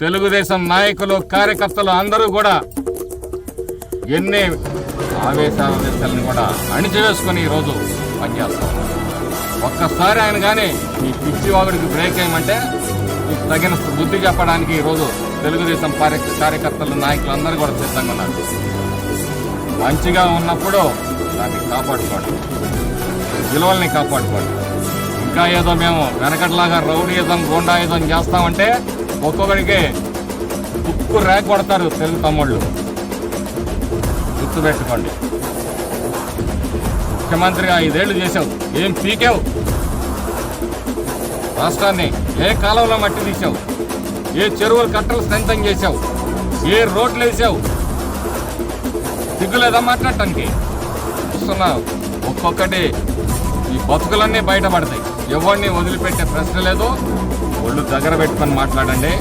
తెలుగుదేశం నాయకులు కార్యకర్తలు అందరూ కూడా ఎన్ని ఆవేశాలను కూడా అణిచివేసుకొని ఈరోజు పనిచేస్తాం. ఒక్కసారి ఆయన కానీ ఈ పిచ్చివాగుడికి బ్రేక్ వేయమంటే తగిన బుద్ధి చెప్పడానికి ఈరోజు తెలుగుదేశం కార్యకర్తలు నాయకులు అందరూ కూడా సిద్ధంగా ఉన్నారు. మంచిగా ఉన్నప్పుడు దాన్ని కాపాడుకోండి, విలువల్ని కాపాడుకోండి. ఇంకా ఏదో మేము వెనకట్లాగా రౌడీయిజం గూండాయిజం చేస్తామంటే ఒక్కొక్కడికి ఉక్కు రేక్ కొడతారు తెలుగు తమ్ముళ్ళు, గుర్తుపెట్టుకోండి. ముఖ్యమంత్రిగా 5 ఏళ్ళు చేసావు, ఏం పీకావు? రాష్ట్రాన్ని ఏ కాలంలో మట్టి తీసావు? ఏ చెరువులు కట్టలు స్ట్రెంథన్ చేసావు? ఏ రోడ్లు వేసావు? సిగ్గులేదా మాట్లాడటానికి? చూస్తున్నావు, ఒక్కొక్కటి ఈ బతుకులన్నీ బయటపడతాయి. ఎవరిని వదిలిపెట్టే ప్రశ్న లేదు. ఒళ్ళు దగ్గర పెట్టుకొని మాట్లాడండి.